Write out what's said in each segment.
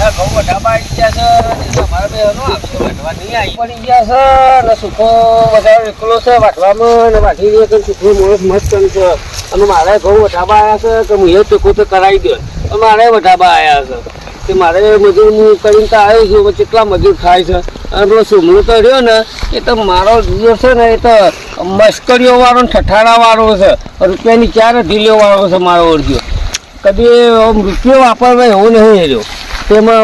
મારે ઘઉં વટાબા આવ્યા છે કે હું એ ટેકો તો કરાવી દો મારે વટાબા આવ્યા છે કે મારે મજૂર હું કરીને તો આવ્યો છું કેટલા મજૂર થાય છે અને પેલો સુમલો તો રહ્યો ને એ તો મારો જીવો છે ને એ તો મસ્કરીઓ વાળો ને ઠઠાડા વાળો છે રૂપિયાની ચાર ઢીલીઓ વાળો છે મારો ઓળખ્યો કદી રૂપિયો વાપરવા એવું નહીં રહ્યો તેમાં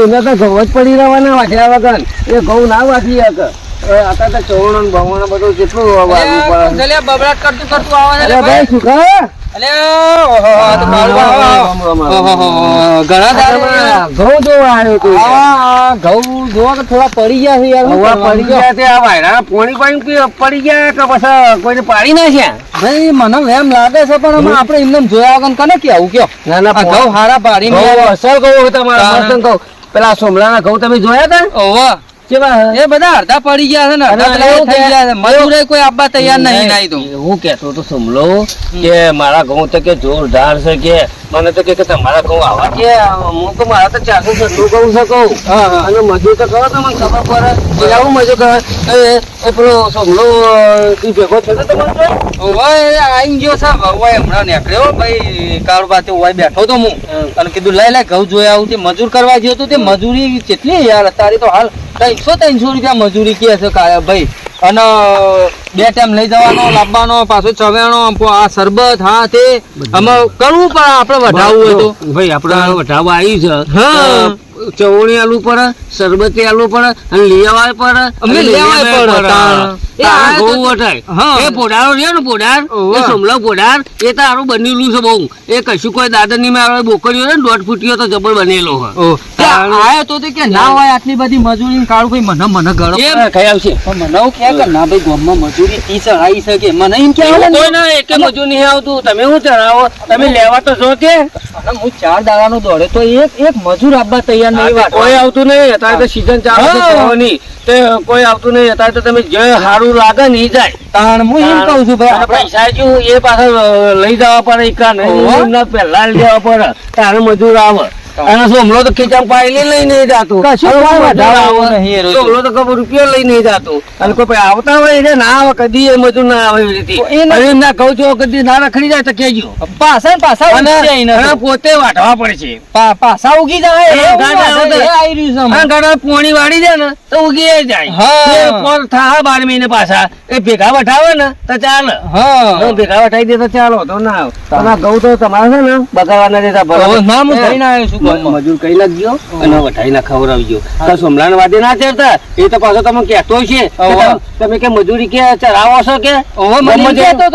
એને તો ઘઉં જ પડી રહેવાના વાંચ્યા વગર એ ઘઉં ના વાંચી શકે અત્યારે તો ચવણ ભવણ બધું કેટલું બબડાટ કરતું કરતું આવે ભાઈ શું કહે ઘઉં જોવા આવ્યો હતું ઘઉં જોવા કે થોડા પડી ગયા છે પડી ગયા તે આ વાયરા પોણી પાણી પડી ગયા કે પછી કોઈને પાડી નાખ્યા ભાઈ મને એમ લાગે છે પણ આપણે એમને જોયા વગર કને કેવું કયો ના ના ઘઉં હારા પાડી અસર ઘઉં તમારા ઘઉં પેલા સોમલાના ઘઉં તમે જોયા હતા ઓવા એ બધા અડધા પડી ગયા છે ને અડધા થઈ ગયા છે મજૂરે કોઈ આપવા તૈયાર નહીં નાઈ તો હું કેતો તો સમલો કે મારા ઘઉં તો કે જોરદાર છે કે મને તો કે તમારા ઘઉં આવા કે હું તો મારા તો 400 ઘઉં છે કહું અને મજૂર તો કરો તો મને ખબર પડે આવું મજૂર કરે એ પેલો સમલો ભેગો થતો તમારે આઈ ગયો છે હમણાં નીકળ્યો ભાઈ કારોબાર બેઠો તો હું અને કીધું લઈ ઘઉં જોયા આવું તે મજૂર કરવા ગયો તો તે મજૂરી કેટલી યાર અત્યારે તો હાલ 300 રૂપિયા મજૂરી કે છે ભાઈ અને 2 ટાઈમ લઈ જવાનો લાવવાનો પાછો ચવેણો આ શરબત હા તે આમાં કરવું પણ આપણે વઢાવવું હોય તો ભાઈ આપણે વઢાવવા આવ્યું છે ચવણી આલવું પડે શરબતી આલવું પડે અને લેવાય પડે અમે લેવાય પડે એ પોડારો રહ્યો ને પોડાર એ સોમલા પોડાર એ તારું બનેલું છે બહુ એ કશું કોઈ દાદર ની મારે બોકડીઓ ને 1.5 ફૂટીઓ તો જબર બનેલો હોય આયો તો કે ના હોય આટલી બધી મજૂરી કાઢું ભાઈ મને ગળો ખાઈ આવશે મને કે ના ભાઈ ગામમાં મજૂરી 30 આવી શકે મને એમ કે કોઈ ના એક મજૂર નહીં આવતું તમે શું ચડાવો તમે લેવા તો જો કે હું 4 દાડાનો દોડે તો એક મજૂર આપવા તૈયાર નહીં કોઈ આવતું નહીં અત્યારે તો સીઝન ચાલુ છે ચવાની તે કોઈ આવતું નહીં અત્યારે તો તમે જે સારું લાગે ને જાય તાણ હું એમ કહું છું ભાઈ પૈસા જો એ પાછળ લઈ જવા પડે એકા નહીં પહેલા લઈ જવા પડે તારે મજૂર આવે અને સોમલો તો ખીચામ પાડી લઈને જાતું સોમલો તો ખબર રૂપિયો લઈ નહીં જાતું અને કોઈ આવતા હોય એટલે ના આવે કદી એ મજૂર ના આવે એવી રીતે એમના કહું છું કદી ના રખડી જાય તો કેજો પાછા પોતે વાટવા પડે છે પાછા ઉગી જાય પોણી વાળી જાય ને તો ઉગી જાય થા 12 મહિને પાછા એ ભેગા વઠાવે ને તો ચાલે ભેગા વઠાઈ દે તો ચાલો તો ના આવે ઘઉં તો તમારે છે ને બગાડવાના દેતા મજૂર કઈ નાખજો અને વઠાઈ ના ખવડાવજો તો સોમલાના વાદે ના ચડતા એ તો પાછો તમે કહેતો છે તમે કે મજૂરી કે ચરાવો છો કે કહેતો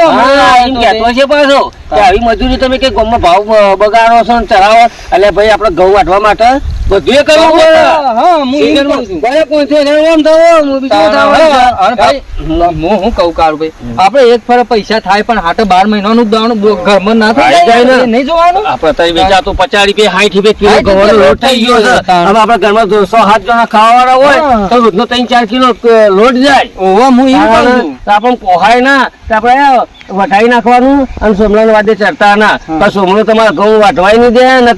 છે પાછો કે આવી મજૂરી તમે કે ગામમાં ભાવ બગાડો છો ને ચરાવો એટલે ભાઈ આપડે ઘઉં વાટવા માટે બધું હું કઉ કાળું ભાઈ આપડે એક ફરે પૈસા થાય પણ હાટે 12 મહિનાનું દાણું ઘરમાં ના થાય નહીં જોવાનું આપડે વેચાતું 50 રૂપિયા 60 રૂપિયા કિલો ઘઉંનો લોટ થઈ ગયો છે હવે આપડા ઘરમાં 100-7 જણા ખાવા હોય તો રોજનો 3-4 કિલો લોટ જાય આપણને પોહાય ના આપડે વટાઈ નાખવાનું અને સોમલા વાદે ચડતા ના સોમલો તમારે ઘઉં વાટવાય નહીં દે ને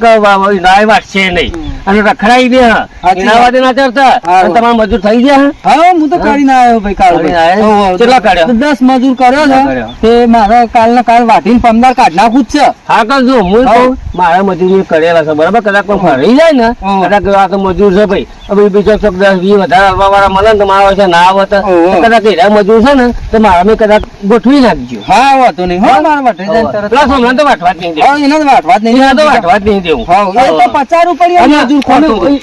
નાય વાટશે નહીં અને રખડાઈ દે એના વાદે ના ચડતા તમારા મજૂર થઈ ગયા હા હું તો કાઢી ના આવ્યો ભાઈ કેટલા કાઢ્યા 10 મજૂર કર્યો છે તે મારે કાલ વાટીને 15 કાઢ નાખું જ છે હા કરજો હું કહું મારા મજૂર કરેલા છે બરાબર કદાચ પણ ફરી જાય ને કદાચ આ તો મજૂર છે ભાઈ હવે બીજો 10-20 વધારે આવવા વાળા મળે ને તો મારા છે ના આવે તો કદાચ એના મજૂર છે ને તો મારા મેં કદાચ ગોઠવી નાખજો હા વાતો નહીં મારા વાટે જાય તરત હમણાં તો વાટવા જ નહીં દેવું એને વાટવા જ નહીં તો વાટવા જ નહીં દેવું એ તો 50 રૂપિયા મજૂર ખોટું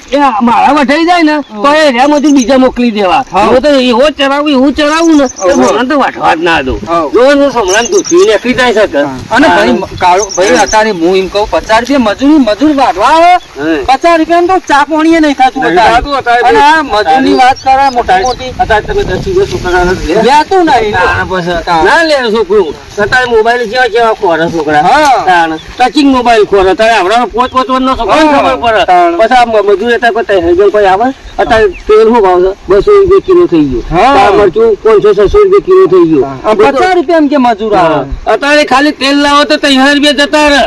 મારા વઠાઈ જાય ને તો એ રે મજૂર બીજા મોકલી દેવા હું તો એવો ચરાવું એવું ચરાવું ને હમણાં તો વાટવા જ ના દઉં જો હમણાં દૂધી નીકળી જાય છે અને ભાઈ અત્યારે હું એમ કહું 50 રૂપિયા મજૂર વાટવા આવે 50 રૂપિયા તો ચા પાણી નહીં થતું અને આ મજૂર ની વાત કરે મોટી મોટી અત્યારે તમે 10 છોકરા લેતું નહીં ના લે છોકરું અત્યારે મોબાઈલ કેવા ખોરે છોકરા ટચિંગ મોબાઈલ ખોરે અત્યારે આપડા 5-5 નો છોકરો ખબર પડે પછી મજૂર હતા કોઈ આવે અત્યારે તેલ શું ભાવ છે 200 રૂપિયા કિલો થઈ ગયો મરચું 500-600 રૂપિયા કિલો થઈ ગયો 50 રૂપિયા એમ કે મજૂર આવે અત્યારે ખાલી તેલ લાવો તો 3,000 રૂપિયા જતા રહે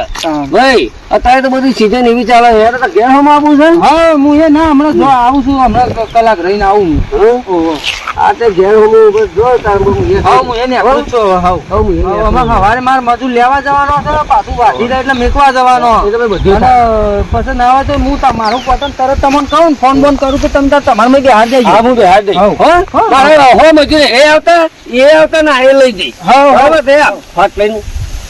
ભાઈ અત્યારે તો બધી સીઝન એવી ચાલે યાર તો ઘેર હમ આવવું છે હા હું એ ના હમણાં જો આવું છું હમણાં કલાક રહીને આવું ઓહો આ તે ઘેર હમ જો તાર હા હું એને આવું છું હમણાં સવારે મારે મજૂર લેવા જવાનો છે પાછું વાઢી જાય એટલે મેકવા જવાનો તમે બધું અને પછી ના આવે તો હું મારું પતંગ તરત તમને કહું ફોન બોન કરું કે તમે તાર તમારે મેં હાર જાય હા હું તો હાર દઈ મારે હો મજૂર એ આવતા ના એ લઈ જઈ હવે તે ફાટ લઈને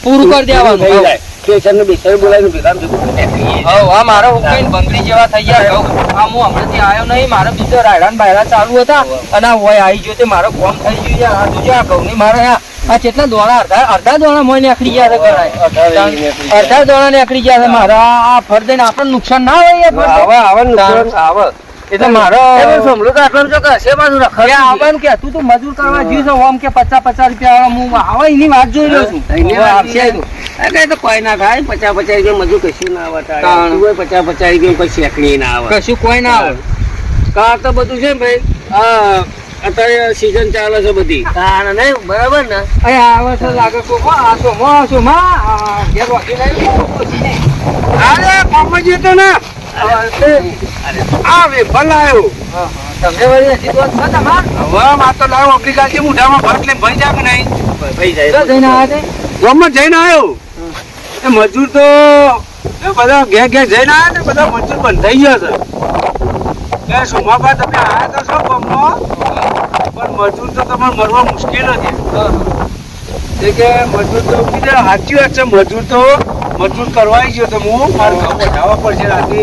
પૂરું કરી દેવાનું થઈ જાય સ્ટેશન ને બિસ્તર બોલાવીને ભેગા હા મારો હુકાઈને બંગડી જેવા થઈ ગયા આ હું હમણાંથી આવ્યો નહીં મારે બીજો રાયડા બાયડા ચાલુ હતા અને આ હોય આવી ગયો તે મારો ફોન થઈ ગયો આ જોજે આ ઘઉંની મારે આ કેટલા દોણા અડધા દોણા મોય નીકળી ગયા છે અડધા દોણા નીકળી ગયા છે મારા આ ફરદે આપણને નુકસાન ના હોય આવે એટલે મારો સમલો તો આટલો જો કશે બાજુ રખડે આવવાનું કે તું તો મજૂર કરવા જ્યું છે ઓમ કે 50 રૂપિયા હું આવે એની વાત જોઈ રહ્યો છું આવશે તો કોઈ ના થાય 50 રૂપિયા મજૂર કશું ના આવે 50 રૂપિયા કોઈ શેકણી ના આવે કશું કોઈ ના આવે કાર તો બધું છે ને ભાઈ અત્યારે સીઝન ચાલે છે બધી તાણ નહીં બરાબર ને આવે છે લાગે ઘેર વાગી નહીં અરે કોમ જતો ને આવે ભલાયો તમે વળી હજી તો છે તમાર હવે માં તો લાવ અપ્લિકેશન મુઠામાં ભરત લઈને ભઈ જાય કે નહીં ભઈ જાય જઈને આવ્યા તે ગામમાં જઈને આવ્યો એ મજૂર તો એ બધા ઘેર જઈને આવ્યા ને બધા મજૂર બંધાઈ ગયા છે એ સોમાબા તમે આવ્યા તો છો ગામમાં પણ મજૂર તો તમારે મળવા મુશ્કેલ હતી કે મજૂર તો કીધે સાચી વાત છે મજૂર કરવાઈ ગયો તો હું મારે ઘઉં વધારવા પડશે રાતે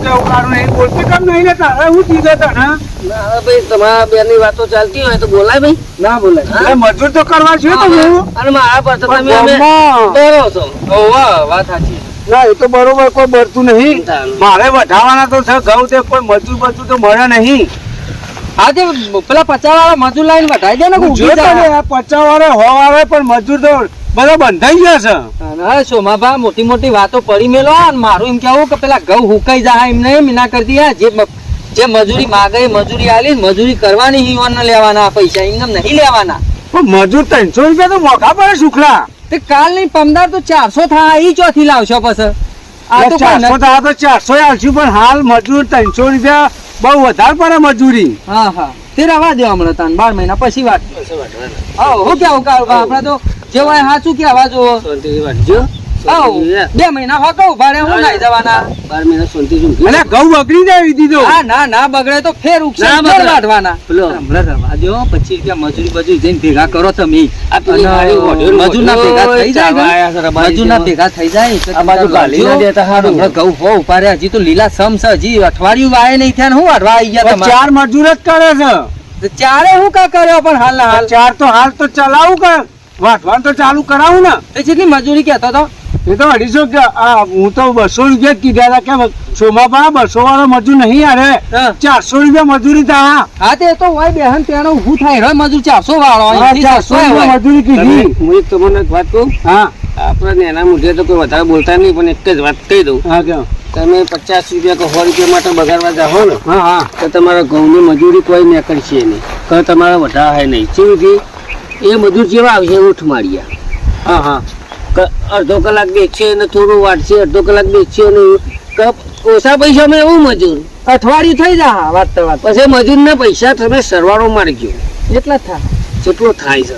કેવું કારણ નહીં બોલતી કેમ નહીં ને તારે હું દીધો તને ના ભાઈ તમારા બેની વાતો ચાલતી હોય તો બોલાય ભાઈ ના બોલાય મજૂર તો કરવા જોઈએ તો હું અને મારા પર તો તમે ડરો છો વાત સાચી ના એ તો બરોબર કોઈ બળતું નહીં મારે વધારવાના તો છે ઘઉં તે કોઈ મજૂર તો મળે નહીં હા તે પેલા 50 વાળા મજૂર લાઈન વટાઈ દે ને 50 વાળા હોવાળા પણ મજૂર તો બધા બંધાઈ ગયા છે સોમાભા મોટી મોટી વાતો પડી મેલો મારું એમ કેવું કે પેલા ઘઉં હુકાઈ જાય એમ નહીં મીના કરતી જે મજૂરી માગે મજૂરી આલી મજૂરી કરવાની હિવાન લેવાના પૈસા ઇન્કમ નહીં લેવાના પણ મજૂર 300 રૂપિયા તો મોઘા પડે શુક્લા તે કાલ ની 15 તો 400 થાય ઈ ચોથી લાવશો પછી આ તો 400 થાય તો 400 આલશું પણ હાલ મજૂર 300 રૂપિયા બહુ વધારે પડે મજૂરી હા તે રવા દો હમણાં તાન 12 મહિના પછી વાત હા હું કેવું આપડે તો જેવાય સાચું કેવા જો 2 મહિના હોતો ઉભા હું નાઈ જવાના 12 મહિના શાંતિ શું અરે ઘઉં બગડી જાય દીધો ના બગડે તો ફેર ઉકસા વાઢવાના હમણાં રવા દો 25 રૂપિયા મજૂરી બજૂરી જઈને ભેગા કરો તમે મજૂરના ભેગા થઈ જાય મજૂરના ભેગા થઈ જાય આ બાજુ ગાલી ના દેતા હારું હમણાં ઘઉં હો ઉપારે હજી તો લીલા સમ છે હજી અઠવાડિયું વાય નહીં થયા હું વાઢવા આવી ગયા તમારે 4 મજૂર જ કરે છે ચારે હું કા કર્યો પણ હાલ ના હાલ 4 તો હાલ તો ચલાવું કે વાઢવાનું તો ચાલુ કરાવું ને એ કેટલી મજૂરી કહેતો તો એ તો 250 હું તો 200 રૂપિયા કીધા હતા કે સોમાબા 200 વાળો મજૂર નહીં અરે 400 રૂપિયા મજૂરી થા હા તે તો હોય બેહન તેનો ઊભું થાય રે મજૂર 400 વાળો 400 રૂપિયા મજૂરી કીધી હું એક તમને વાત કહું હા આપણે એના મુદ્દે તો કોઈ વધારે બોલતા નહીં પણ એક જ વાત કહી દઉં હા કે તમે 50 રૂપિયા કે 100 રૂપિયા માટે બગાડવા જાઓ ને હા તો તમારા ઘઉંની મજૂરી કોઈ ન કરશે નહીં કે તમારા વધારે હે નહીં ચીવી એ મજૂર જેવા આવશે ઉઠ માર્યા હા અડધો કલાક બેસશે ને થોડું વાટશે અડધો કલાક બેસશે ને ઓછા પૈસામાં એવું મજૂર અઠવાડિયું થઈ જા વાત તો વાત પછી મજૂરના પૈસા તમે સરવાળો મારજો એટલા થાય કેટલો થાય છે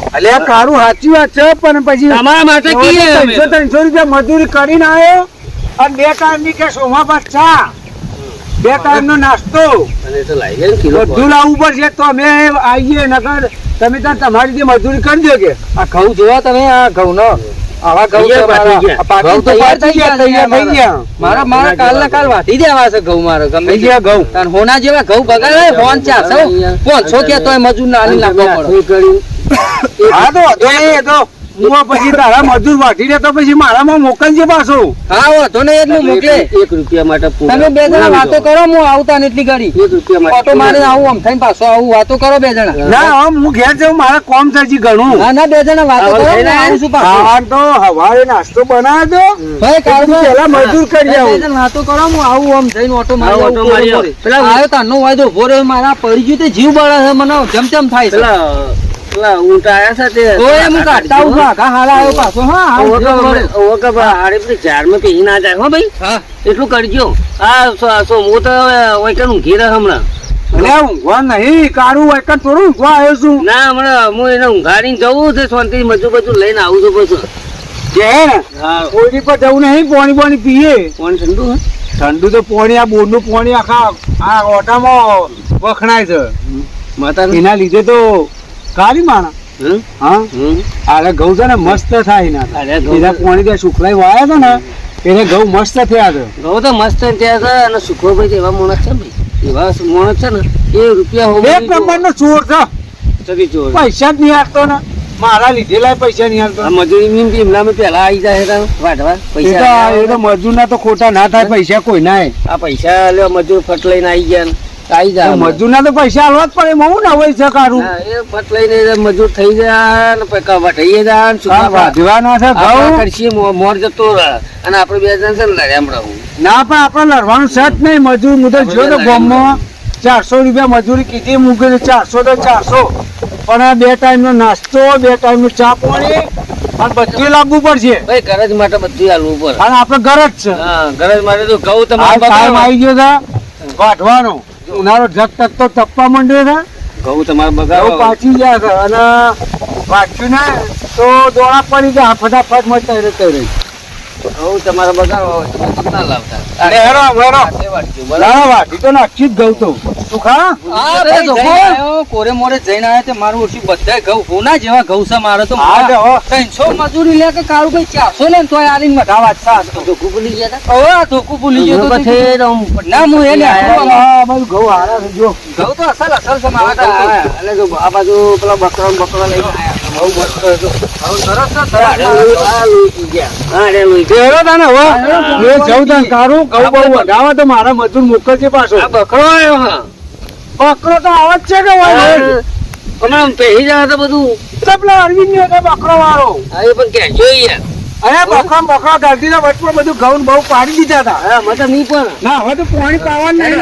એટલે આ કારું સાચી વાત છે પણ પછી તમારા માટે 300 રૂપિયા મજૂરી કરીને આવ્યો અને 2 ટાઈમ ની કે સોમાબાદ ચા 2 ટાઈમ નો નાસ્તો બધું લાવવું પડશે તો અમે આવીએ નગર તમે ત્યાં તમારી જે મજૂરી કરી દો કે આ ઘઉં જોવા તમે આ ઘઉં નો આવા ઘઉં તૈયાર થઈ ગયા મારા કાલ ના કાલ વાટી દેવા છે ઘઉં મારે ગમે ગયા ઘઉં હોના જેવા ઘઉં બગાડે ફોન 400 કે તો મજૂર ના આલી નાખવો પડે હા તો હું પછી તારા મજૂર વાટી દે તો પછી મારામાં મોકલજે પાછો હા વાંધો નહીં એટલું મોકલે 1 રૂપિયા માટે તમે 2 જણા વાતો કરો હું આવતા ને એટલી ગાડી 1 રૂપિયા માટે ઓટો મારે આવું આમ થઈને પાછો આવું વાતો કરો 2 જણા ના આમ હું ઘેર જાઉં મારા કોમ થજી ઘણું ના 2 જણા વાતો કરો ને આવું છું પાછો તો હવારે નાસ્તો બનાવી દો ભાઈ કાલ પેલા મજૂર કરી આવું 2 જણા વાતો કરો હું આવું આમ થઈને ઓટો મારી પેલા આવ્યો તારનો વાયદો ઉભો રહ્યો મારા પડી ગયું તે જીવ બળે છે મને જમજમ થાય છે પેલા ઊંટ આયા છે તે ઓય હું કાઢતા આવું છું આઘા હારા આવ્યો પાછો હા હારે પેલી ઝાડમાં પેહી ના જાય હો ભાઈ હા એટલું કરજો હું તો વૈકન ઊંઘી રહ્યો હમણાં અરે ઊંઘવા નહીં કારું વાયકર થોડું ઊંઘવા આવ્યો છું ના હમણાં હું એને ઊંઘાડીને જવું છે શાંતિ મજૂર બધું લઈને આવું છું પછી કે હે ને હા કોઈની પર જવું નહીં પાણી પીએ કોણ ઠંડુ હે? ઠંડુ તો પાણી આ બોરનું પાણી આખા આ ઓટામાં વખણાય છે માતાનું એના લીધે તો કાળી માણા હમ? હા હમ? આરે ઘઉં છે ને મસ્ત થાય એના અરે ઘઉં એના પાણી ત્યાં સુખલાઈ વાયા છે ને એને ઘઉં મસ્ત થયા છે ઘઉં તો મસ્ત ત્યાં છે અને સુખો ભાઈ એવા માણસ છે ભાઈ એવા માણસ છે ને એ રૂપિયા એક નંબરનો ચોર છે ચકી ચોર પૈસા જ નહીં આપતો ને મારા લીધેલા પૈસા નહીં આપતો આ મજૂરી એમનામાં પેલા આવી જાય છે વાઢવા પૈસા એ તો મજૂરના તો ખોટા ના થાય પૈસા કોઈ ના આ પૈસા લ્યો મજૂર ફટ લઈને આવી ગયા ને આવી જાય મજૂરના તો પૈસા આલવા જ પડે એમાં હું ના હોય છે કારું હા, એ ફટ લઈને મજૂર થઈ જાય ને પછી વઢાઈએ જાય ને આ સુખા વાઢવાના છે આપણે ઘઉં કરશીએ મોર જતો રહે અને આપણે બે જણ છે ને લડ્યા હમણાં હું ના પણ આપણે લડવાનું છે જ નહીં મજૂર હું તો જોયો તો ગામમાં 400 રૂપિયા મજૂરી કીધી મૂકે 400 તો 400 પણ આ 2 ટાઈમનો નાસ્તો 2 ટાઈમનું ચા પાણી અને બધું લાવવું પડશે ભાઈ ગરજ માટે બધું હાલવું પડે અને આપણે ઘર જ છે હા ગરજ માટે તો ઘઉં આ તમારે ટાઈમ બગાડવા. આવી ગયો છે વાઢવાનો ઉનાળો જગ તક તો તપવા માંડ્યો છે ઘઉં તમારે ઘઉં બગાડવા. પાછી ગયા છે અને વાંચ્યું ને તો દોડા પડી ગયા ફટાફટ મચાઈ રહી ઘઉં તમારે બગાડવા હોય તો બધું ના લાવતા. અરે હેરો હેરો હાથે વાટજો, બરાબર? ના વાઢી તો નાખી જ ઘઉં તો તું ખા હા ભાઈ જઈને આયો, કોરે મોરે જઈને આવ્યો તે મારું ઓછું બધાય ઘઉં હોના જેવા ઘઉં છે મારે તો હા તે હો. 300 મજૂરી લે કે કાળું ભાઈ 400 લે ને તોય આલીને મઢા વાત છે આજ તો. ધોકું ભૂલી ગયા તા? હવે આ ધોકું ભૂલી ગયો તો તે પછી આમ ના હું એને આપ્યું આમાં. હા બધું ઘઉં હારા છે જો ઘઉં તો અસલ છે મારા આ ઘઉં. આ અને જો આ બાજુ પેલા બકરા લઈને આયા. બહુ મસ્ત હતો. ઘઉં સરસ છે, આ સરસ. લોહી પી ગયા. હા, અરે લોહી પી હેરો તને હવે એ જવું તને કારું ઘઉં બહુ વધાવે તો મારા મજૂર મોકલજે પાછો ગયા. આ બકરો આવ્યો હા બકરો તો આવા જ છે કે હોય હમણાં પહેરી જાય તો બધું પેલા અરવિંદ ને બકરો વાળો હા એ પણ ક્યાં જોઈએ અરે બકરા ધરતી ના વચમાં બધું ઘઉં બહુ પાડી દીધા હતા હા મતલબ નહીં પણ ના હવે તો પાણી પાવાનું નહીં